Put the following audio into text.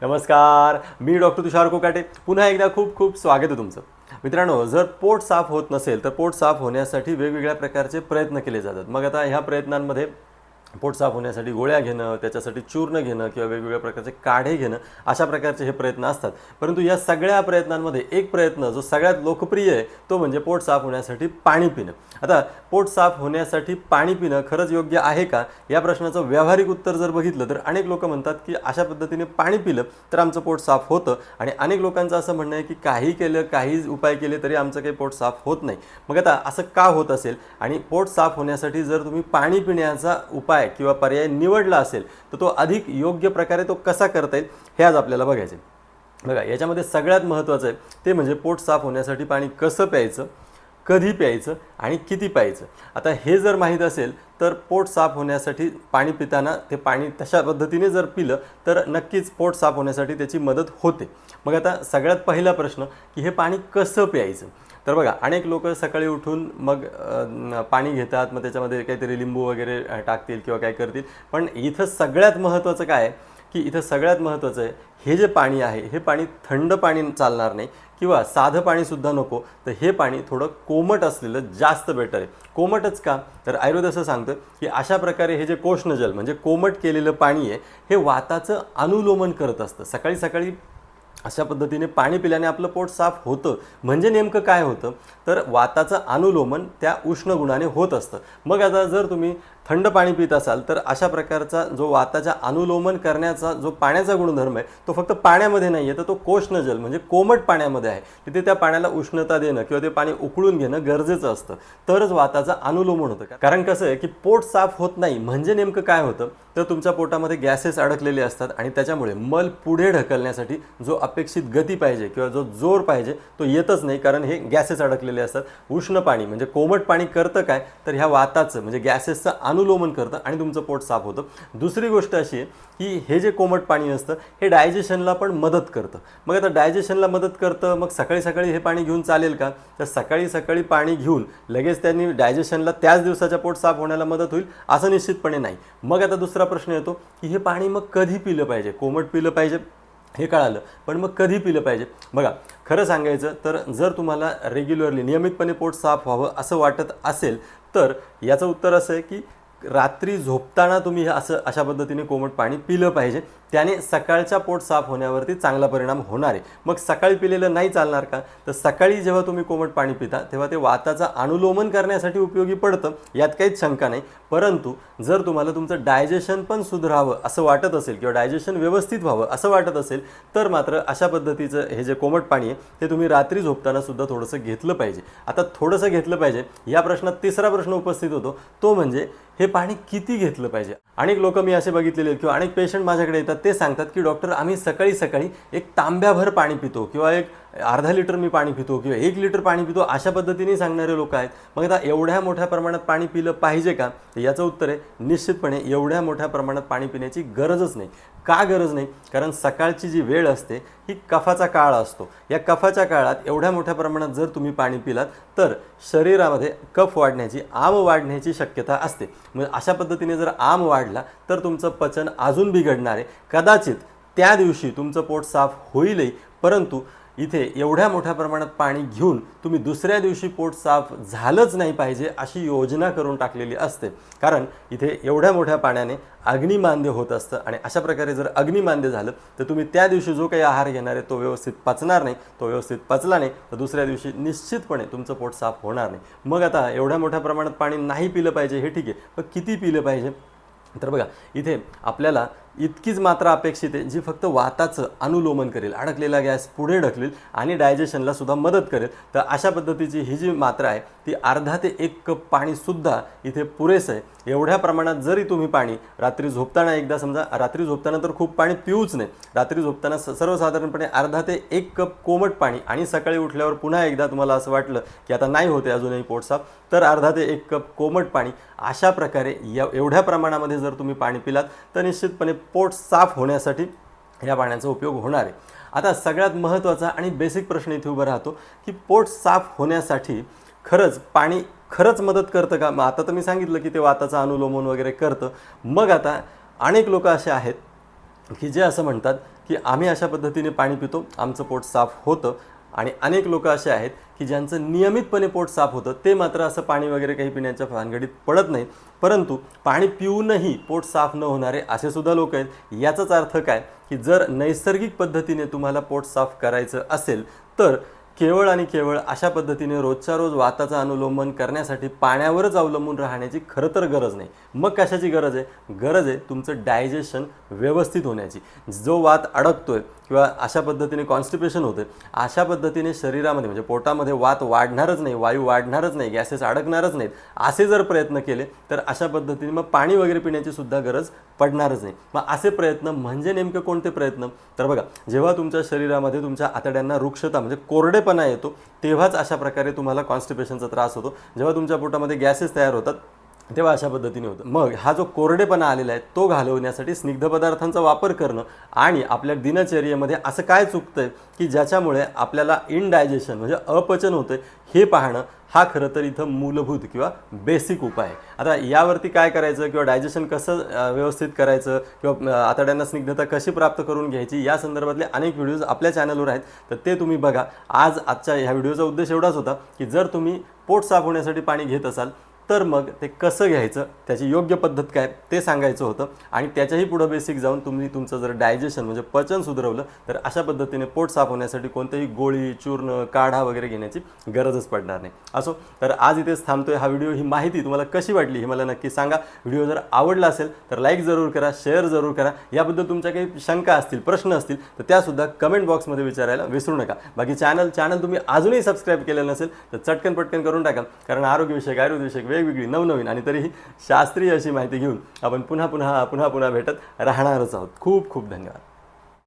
नमस्कार, मी डॉक्टर तुषार कोकाटे. पुन्हा एकदा खूप खूप स्वागत आहे तुमचं. मित्रांनो, जर पोट साफ होत नसेल तर पोट साफ होण्यासाठी वेगवेगळ्या प्रकारचे प्रयत्न केले जातात. मग आता ह्या प्रयत्नांमध्ये पोट साफ होण्यासाठी गोळ्या घेणं, त्याच्यासाठी चूर्ण घेणं किंवा वेगवेगळ्या प्रकारचे काढे घेणं, अशा प्रकारचे हे प्रयत्न असतात. परंतु या सगळ्या प्रयत्नांमध्ये एक प्रयत्न जो सगळ्यात लोकप्रिय आहे तो म्हणजे पोट साफ होण्यासाठी पाणी पिणं. आता पोट साफ होण्यासाठी पाणी पिणं खरंच योग्य आहे का, या प्रश्नाचं व्यावहारिक उत्तर जर बघितलं तर अनेक लोक म्हणतात की अशा पद्धतीने पाणी पिलं तर आमचं पोट साफ होतं, आणि अनेक लोकांचं असं म्हणणं आहे की काही केलं, काही उपाय केले तरी आमचं काही पोट साफ होत नाही. मग आता असं का होत असेल, आणि पोट साफ होण्यासाठी जर तुम्ही पाणी पिण्याचा उपाय किंवा पर्याय निवडला असेल तर तो अधिक योग्य प्रकारे तो कसा करता येईल हे आज आपल्याला बघायचं आहे. बघा, याच्यामध्ये सगळ्यात महत्त्वाचं आहे ते म्हणजे पोट साफ होण्यासाठी पाणी कसं प्यायचं, कधी प्यायचं आणि किती प्यायचं. आता हे जर माहीत असेल तर पोट साफ होण्यासाठी पाणी पिताना ते पाणी तशा पद्धतीने जर पिलं तर नक्कीच पोट साफ होण्यासाठी त्याची मदत होते. मग आता सगळ्यात पहिला प्रश्न की हे पाणी कसं प्यायचं. तर बघा, अनेक लोक सकाळी उठून मग पाणी घेतात, मग त्याच्यामध्ये काहीतरी लिंबू वगैरे टाकतील किंवा काय करतील. पण इथं सगळ्यात महत्त्वाचं काय आहे की इथं सगळ्यात महत्त्वाचं आहे, हे जे पाणी आहे हे पाणी थंड पाणी चालणार नाही किंवा साधं पाणीसुद्धा नको, तर हे पाणी थोडं कोमट असलेलं जास्त बेटर आहे. कोमटच का, तर आयुर्वेद असं सांगतं की अशा प्रकारे हे जे कोष्णजल म्हणजे कोमट केलेलं पाणी आहे हे वाताचं अनुलोमन करत असतं. सकाळी सकाळी अशा पद्धतीने पाणी पिल्याने आपलं पोट साफ होतं. म्हणजे नेमकं काय होतं, तर वाताचं अनुलोमन त्या उष्ण गुणाने होत असतं. मग आता जर तुम्ही थंड पाणी पित असाल तर अशा प्रकारचा जो वाताच्या अनुलोमन करण्याचा जो पाण्याचा गुणधर्म आहे तो फक्त पाण्यामध्ये नाही आहे, तर तो कोष्णजल म्हणजे कोमट पाण्यामध्ये आहे. तिथे त्या पाण्याला उष्णता देणं किंवा ते पाणी उकळून घेणं गरजेचं असतं, तरच वाताचं अनुलोमन होतं. कारण कसं आहे की पोट साफ होत नाही म्हणजे नेमकं काय होतं, तर तुमच्या पोटामध्ये गॅसेस अडकलेले असतात आणि त्याच्यामुळे मल पुढे ढकलण्यासाठी जो अपेक्षित गती पाहिजे किंवा जो जोर पाहिजे तो येतच नाही, कारण हे गॅसेस अडकलेले असतात. उष्ण पाणी म्हणजे कोमट पाणी करतं काय, तर ह्या वाताचं म्हणजे गॅसेसचं अनुलोमन करतं आणि तुमचं पोट साफ होतं. दुसरी गोष्ट अशी आहे की हे जे कोमट पाणी असतं हे डायजेशनला पण मदत करतं. मग आता डायजेशनला मदत करतं, मग सकाळी सकाळी हे पाणी घेऊन चालेल का, तर सकाळी सकाळी पाणी घेऊन लगेच त्यांनी डायजेशनला त्याच दिवसाच्या पोट साफ होण्याला मदत होईल असं निश्चितपणे नाही. मग आता दुसरा प्रश्न येतो की हे पाणी मग कधी पिलं पाहिजे. कोमट पिलं पाहिजे हे कळालं, पण मग कधी पिलं पाहिजे. बघा, खरं सांगायचं तर जर तुम्हाला रेग्युलरली नियमितपणे पोट साफ व्हावं असं वाटत असेल तर याचं उत्तर असं आहे की रात्री झोपताना तुम्ही अशा पद्धतीने कोमट पाणी पिलं पाहिजे. त्याने सकाळच्या पोट साफ होण्यावरती चांगला परिणाम होणार आहे. मग सकाळी पिलेलं नाही चालणार का, तर सकाळी जेव्हा तुम्ही कोमट पाणी पिता तेव्हा ते वाताचं अनुलोमन करण्यासाठी उपयोगी पडतं, यात काहीच शंका नाही. परंतु जर तुम्हाला तुमचं डायजेशन पण सुधारावं असं वाटत असेल किंवा डायजेशन व्यवस्थित व्हावं असं वाटत असेल तर मात्र अशा पद्धतीचं हे जे कोमट पाणी आहे ते तुम्ही रात्री झोपताना सुद्धा थोडंसं घेतलं पाहिजे. आता थोडंसं घेतलं पाहिजे या प्रश्नात तिसरा प्रश्न उपस्थित होतो, तो म्हणजे हे पाणी किती घेतलं पाहिजे. अनेक लोक मी असे बघितलेले किंवा अनेक पेशंट माझ्याकडे येतात, ते सांगतात की डॉक्टर आम्ही सकाळी सकाळी एक तांब्याभर पाणी पितो किंवा एक अर्धा लिटर मी पाणी पितो किंवा 1 लिटर पाणी पितो, अशा पद्धतीने सांगणारे लोक आहेत. मग आता एवढ्या मोठ्या प्रमाणात पाणी पिलं पाहिजे का, तर याचं उत्तर आहे निश्चितपणे एवढ्या मोठ्या प्रमाणात पाणी पिण्याची गरजच नाही. का गरज नाही, कारण सकाळची जी वेळ असते ही कफाचा काळ असतो. या कफाच्या काळात एवढ्या मोठ्या प्रमाणात जर तुम्ही पाणी पिलात तर शरीरामध्ये कफ वाढण्याची, आम वाढण्याची शक्यता असते. मग अशा पद्धतीने जर आम वाढला तर तुमचं पचन अजून बिघडणार आहे. कदाचित त्या दिवशी तुमचं पोट साफ होईलही, परंतु इथे एवढ्या मोठ्या प्रमाणात पाणी घेऊन तुम्ही दुसऱ्या दिवशी पोट साफ झालंच नाही पाहिजे अशी योजना करून टाकलेली असते. कारण इथे एवढ्या मोठ्या पाण्याने अग्निमांद्य होत असतं, आणि अशा प्रकारे जर अग्निमांद्य झालं तर तुम्ही त्या दिवशी जो काही आहार घेणार आहे तो व्यवस्थित पचणार नाही. तो व्यवस्थित पचला नाही तर दुसऱ्या दिवशी निश्चितपणे तुमचं पोट साफ होणार नाही. मग आता एवढ्या मोठ्या प्रमाणात पाणी नाही पिलं पाहिजे हे ठीक आहे, पण किती पिलं पाहिजे. तर बघा, इथे आपल्याला इतकीच मात्रा अपेक्षित आहे जी फक्त वाताचं अनुलोमन करेल, अडकलेला गॅस पुढे ढकलेल आणि डायजेशनला सुद्धा मदत करेल. तर अशा पद्धतीची ही जी मात्रा आहे ती अर्धा ते 1 कप पाणीसुद्धा इथे पुरेसं आहे. एवढ्या प्रमाणात जरी तुम्ही पाणी रात्री झोपताना, एकदा समजा रात्री झोपताना तर खूप पाणी पिऊच नाही, रात्री झोपताना सर्वसाधारणपणे अर्धा ते 1 कप कोमट पाणी, आणि सकाळी उठल्यावर पुन्हा एकदा तुम्हाला असं वाटलं की आता नाही होते अजूनही पोट साफ, तर अर्धा ते 1 कप कोमट पाणी. अशा प्रकारे एवढ्या प्रमाणामध्ये जर तुम्ही पाणी पिलात तर निश्चितपणे पोट साफ होण्यासाठी या पाण्याचा उपयोग होणार आहे. आता सगळ्यात महत्त्वाचा आणि बेसिक प्रश्न इथे उभा राहतो की पोट साफ होण्यासाठी खरंच पाणी खरंच मदत करतं का. मग आता तर मी सांगितलं की ते वाताचं अनुलोमन वगैरे करतं. मग आता अनेक लोक असे आहेत की जे असं म्हणतात की आम्ही अशा पद्धतीने पाणी पितो, आमचं पोट साफ होतं. आणि अनेक लोक असे आहेत की ज्यांचं नियमितपणे पोट साफ होतं, ते मात्र असं पाणी वगैरे काही पिण्याच्या भानगडीत पडत नाहीत, परंतु पाणी पिऊनही पोट साफ न होणारे असे सुद्धा लोक आहेत. याचाच अर्थ काय की जर नैसर्गिक पद्धतीने तुम्हाला पोट साफ करायचं असेल तर केवळ आणि केवळ अशा पद्धतीने रोजच्या रोज वाताचं अनुलोमन करण्यासाठी पाण्यावरच अवलंबून राहण्याची खरं तर गरज नाही. मग कशाची गरज आहे? गरज आहे तुमचं डायजेशन व्यवस्थित होण्याची. जो वात अडकतोय किंवा अशा पद्धतीने कॉन्स्टिपेशन होतं, अशा पद्धतीने शरीरामध्ये म्हणजे पोटामध्ये वात वाढणारच नाही, वायू वाढणारच नाही, गॅसेस अडकणारच नाहीत, असे जर प्रयत्न केले तर अशा पद्धतीने मग पाणी वगैरे पिण्याची सुद्धा गरज पडणारच नाही. मग असे प्रयत्न म्हणजे नेमके कोणते प्रयत्न? तर बघा, जेव्हा तुमच्या शरीरामध्ये तुमच्या आतड्यांना रुक्षता म्हणजे कोरडेपणा येतो, तेव्हाच अशा प्रकारे तुम्हाला कॉन्स्टिपेशनचा त्रास होतो. जेव्हा तुमच्या पोटामध्ये गॅसेस तयार होतात तेव्हा अशा पद्धतीने होतं. मग हा जो कोरडेपणा आलेला आहे तो घालवण्यासाठी स्निग्ध पदार्थांचा वापर करणं आणि आपल्या दिनचर्येमध्ये असं काय चुकतंय की ज्याच्यामुळे आपल्याला इनडायजेशन म्हणजे अपचन होतंय हे पाहणं, हा खरं तर इथं मूलभूत किंवा बेसिक उपाय आहे. आता यावरती काय करायचं किंवा डायजेशन कसं व्यवस्थित करायचं किंवा आतड्यांना स्निग्धता कशी प्राप्त करून घ्यायची या संदर्भातले अनेक व्हिडिओज आपल्या चॅनलवर आहेत, तर ते तुम्ही बघा. आजच्या ह्या व्हिडिओचा उद्देश एवढाच होता की जर तुम्ही पोट साफ होण्यासाठी पाणी घेत असाल तर मग ते कसं घ्यायचं, त्याची योग्य पद्धत काय ते सांगायचं होतं. आणि त्याच्याही पुढं बेसिक जाऊन तुम्ही तुमचं जर डायजेशन म्हणजे पचन सुधारवलं तर अशा पद्धतीने पोट साफ होण्यासाठी कोणतेही गोळी, चूर्ण, काढा वगैरे घेण्याची गरजच पडणार नाही. असो, तर आज इथेच थांबतोय. हा व्हिडिओ, ही माहिती तुम्हाला कशी वाटली हे मला नक्की सांगा. व्हिडिओ जर आवडला असेल तर लाईक जरूर करा, शेअर जरूर करा. याबद्दल तुमच्या काही शंका असतील, प्रश्न असतील तर त्यासुद्धा कमेंट बॉक्समध्ये विचारायला विसरू नका. बाकी चॅनल तुम्ही अजूनही सबस्क्राईब केलेलं नसेल तर चटकन पटकन करून टाका, कारण आरोग्यविषयक, आयुर्वेदविषयक वेगवेगळी नवनवीन आणि तरीही शास्त्रीय अशी माहिती घेऊन आपण पुन्हा भेटत राहणारच आहोत. खूप खूप धन्यवाद.